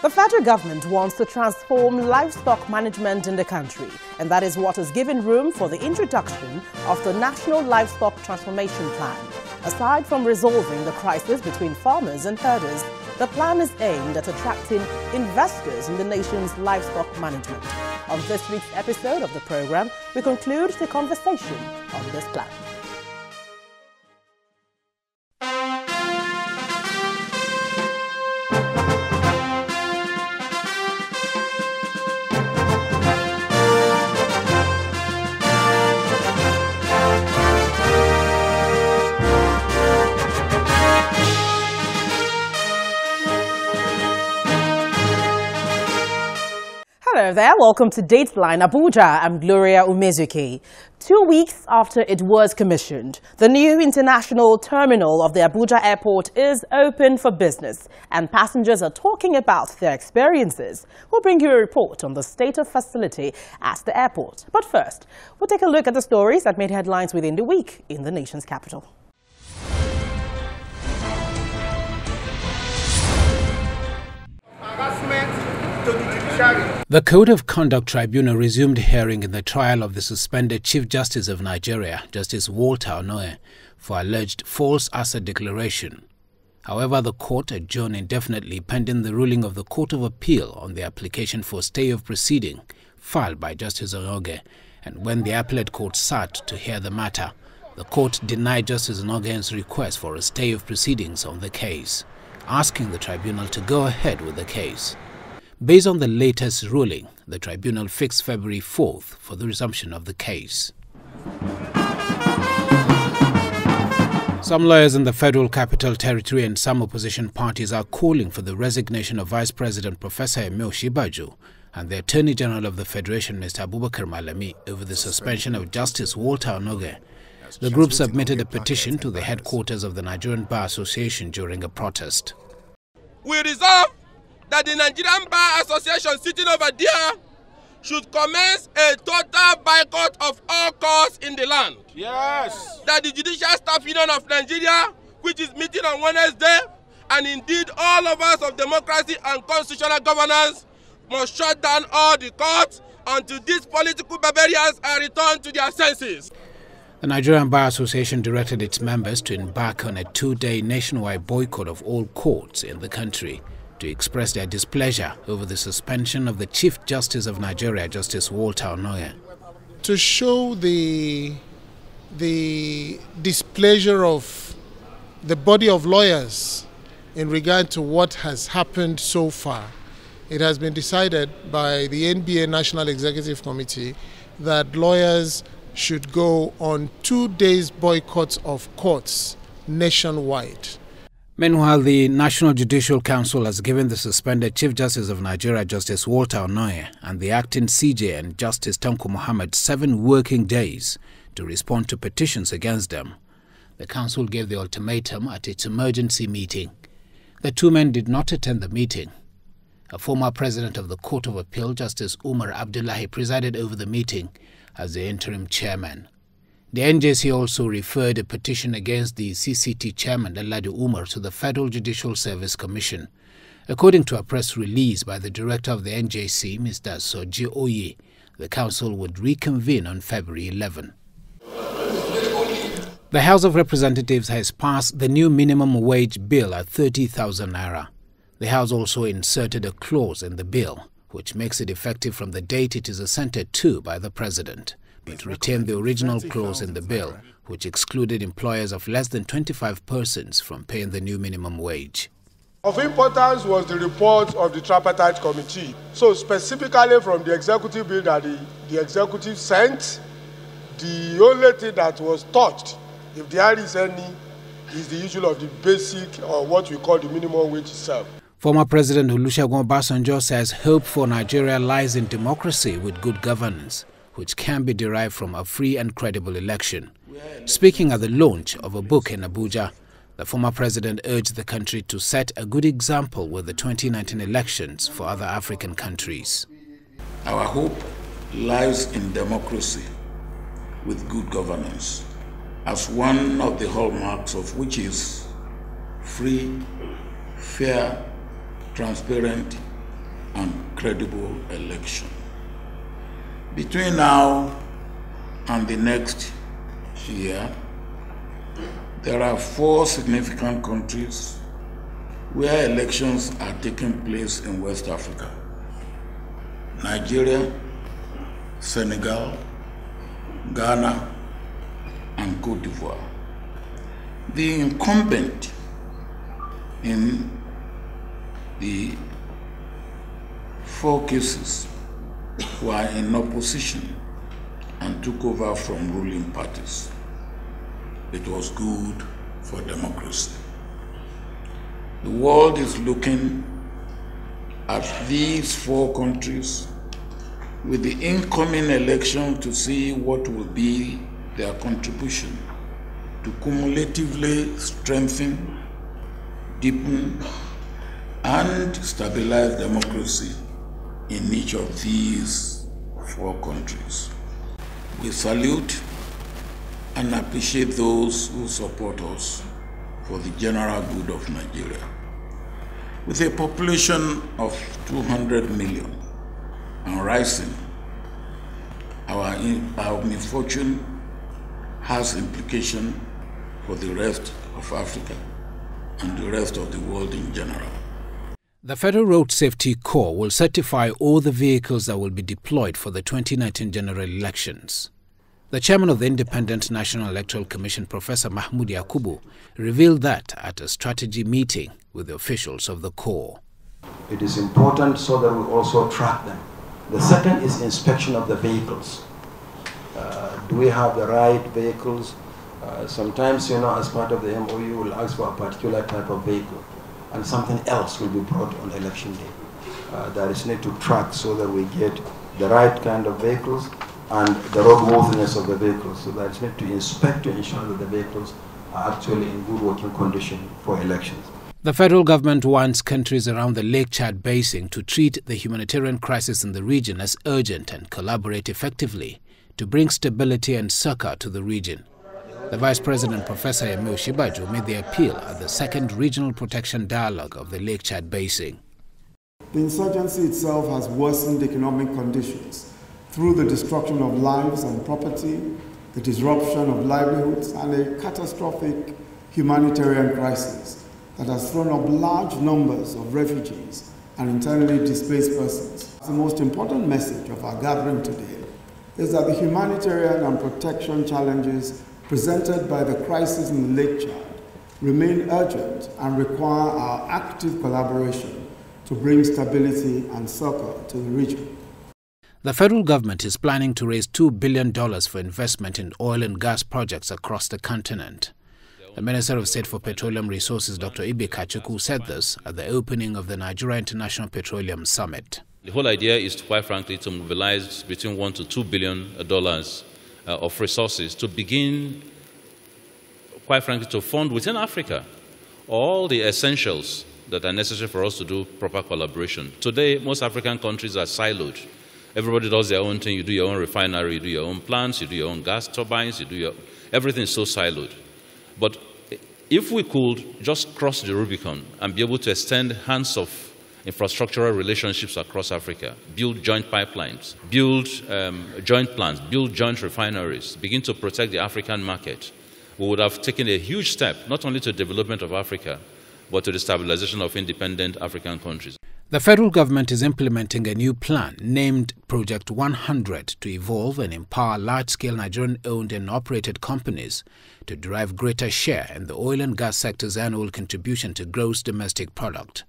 The federal government wants to transform livestock management in the country, and that is what has given room for the introduction of the National Livestock Transformation Plan. Aside from resolving the crisis between farmers and herders, the plan is aimed at attracting investors in the nation's livestock management. On this week's episode of the program, we conclude the conversation on this plan. Hello there, welcome to Dateline Abuja. I'm Gloria Umezuki. 2 weeks after it was commissioned, the new international terminal of the Abuja airport is open for business, and passengers are talking about their experiences. We'll bring you a report on the state of facility at the airport. But first, we'll take a look at the stories that made headlines within the week in the nation's capital. The Code of Conduct Tribunal resumed hearing in the trial of the suspended Chief Justice of Nigeria, Justice Walter Onnoghan, for alleged false asset declaration. However, the court adjourned indefinitely pending the ruling of the Court of Appeal on the application for stay of proceeding filed by Justice Onnoghan, and when the appellate court sat to hear the matter, the court denied Justice Onnoghan's request for a stay of proceedings on the case, asking the tribunal to go ahead with the case. Based on the latest ruling, the tribunal fixed February 4th for the resumption of the case. Some lawyers in the Federal Capital Territory and some opposition parties are calling for the resignation of Vice President Professor Emil Shibaju and the Attorney General of the Federation, Mr. Abubakar Malami, over the suspension of Justice Walter Onnoghan. The group submitted a petition to the headquarters of the Nigerian Bar Association during a protest. We resolve that the Nigerian Bar Association sitting over there should commence a total boycott of all courts in the land. Yes. That the Judicial Staff Union of Nigeria, which is meeting on Wednesday, and indeed all of us of democracy and constitutional governance, must shut down all the courts until these political barbarians are returned to their senses. The Nigerian Bar Association directed its members to embark on a 2-day nationwide boycott of all courts in the country to express their displeasure over the suspension of the Chief Justice of Nigeria, Justice Walter Onnoghan. To show the displeasure of the body of lawyers in regard to what has happened so far, it has been decided by the NBA National Executive Committee that lawyers should go on 2 days boycotts of courts nationwide. Meanwhile, the National Judicial Council has given the suspended Chief Justice of Nigeria, Justice Walter Onnoghan, and the acting CJ and Justice Tanko Muhammad 7 working days to respond to petitions against them. The council gave the ultimatum at its emergency meeting. The two men did not attend the meeting. A former president of the Court of Appeal, Justice Umar Abdullahi, presided over the meeting as the interim chairman. The NJC also referred a petition against the CCT chairman, Ladi Umar, to the Federal Judicial Service Commission. According to a press release by the director of the NJC, Mr. Soji Oye, the council would reconvene on February 11. The House of Representatives has passed the new minimum wage bill at 30,000 naira. The House also inserted a clause in the bill which makes it effective from the date it is assented to by the President, but retained the original clause in the bill, which excluded employers of less than 25 persons from paying the new minimum wage. Of importance was the report of the Tripartite Committee. So specifically from the executive bill that the executive sent, the only thing that was touched, if there is any, is the issue of the basic, or what we call the minimum wage itself. Former President Olusegun Obasanjo says hope for Nigeria lies in democracy with good governance, which can be derived from a free and credible election. Speaking at the launch of a book in Abuja, the former president urged the country to set a good example with the 2019 elections for other African countries. Our hope lies in democracy with good governance, as one of the hallmarks of which is free, fair, transparent, and credible election. Between now and the next year, there are 4 significant countries where elections are taking place in West Africa: Nigeria, Senegal, Ghana, and Cote d'Ivoire. The incumbent in the 4 cases were in opposition and took over from ruling parties. It was good for democracy. The world is looking at these 4 countries with the incoming election to see what will be their contribution to cumulatively strengthen, deepen, and stabilize democracy in each of these 4 countries. We salute and appreciate those who support us for the general good of Nigeria. With a population of 200 million and rising, our misfortune has implication for the rest of Africa and the rest of the world in general. The Federal Road Safety Corps will certify all the vehicles that will be deployed for the 2019 general elections. The chairman of the Independent National Electoral Commission, Professor Mahmoud Yakubu, revealed that at a strategy meeting with the officials of the Corps. It is important so that we also track them. The second is inspection of the vehicles. Do we have the right vehicles? Sometimes, as part of the MOU, we'll ask for a particular type of vehicle, and something else will be brought on election day. There is need to track so that we get the right kind of vehicles and the roadworthiness of the vehicles. So there is need to inspect to ensure that the vehicles are actually in good working condition for elections. The federal government wants countries around the Lake Chad Basin to treat the humanitarian crisis in the region as urgent and collaborate effectively to bring stability and succor to the region. The Vice President, Professor Emil Shibaju, made the appeal at the second Regional Protection Dialogue of the Lake Chad Basin. The insurgency itself has worsened economic conditions through the destruction of lives and property, the disruption of livelihoods, and a catastrophic humanitarian crisis that has thrown up large numbers of refugees and internally displaced persons. The most important message of our gathering today is that the humanitarian and protection challenges presented by the crisis in the Lake Chad remain urgent and require our active collaboration to bring stability and succor to the region. The federal government is planning to raise $2 billion for investment in oil and gas projects across the continent. The Minister of State for Petroleum Resources, Dr. Ibe Kachukwu, said this at the opening of the Nigeria International Petroleum Summit. The whole idea is, quite frankly, to mobilize between $1 to $2 billion of resources to begin, quite frankly, to fund within Africa all the essentials that are necessary for us to do proper collaboration. Today, most African countries are siloed. Everybody does their own thing. You do your own refinery, you do your own plants, you do your own gas turbines, everything is so siloed. But if we could just cross the Rubicon and be able to extend hands of infrastructural relationships across Africa, build joint pipelines, build joint plants, build joint refineries, begin to protect the African market, we would have taken a huge step, not only to the development of Africa, but to the stabilization of independent African countries. The federal government is implementing a new plan named Project 100 to evolve and empower large-scale Nigerian-owned and operated companies to derive greater share in the oil and gas sector's annual contribution to gross domestic product.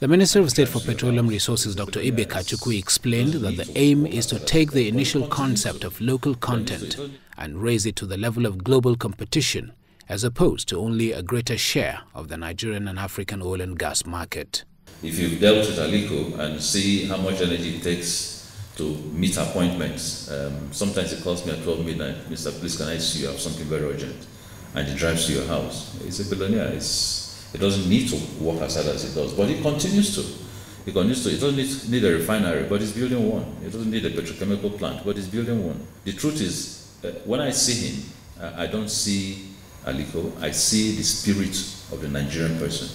The Minister of State for Petroleum Resources, Dr. Ibe Kachukwu, explained that the aim is to take the initial concept of local content and raise it to the level of global competition, as opposed to only a greater share of the Nigerian and African oil and gas market. If you've dealt with Aliko and see how much energy it takes to meet appointments, sometimes it calls me at 12 midnight, Mr. Please, can I see you? I have something very urgent. And he drives to your house. He's a billionaire. It doesn't need to work as hard as it does, but it continues to. It doesn't need a refinery, but it's building one. It doesn't need a petrochemical plant, but it's building one. The truth is, when I see him, I don't see Aliko, I see the spirit of the Nigerian person.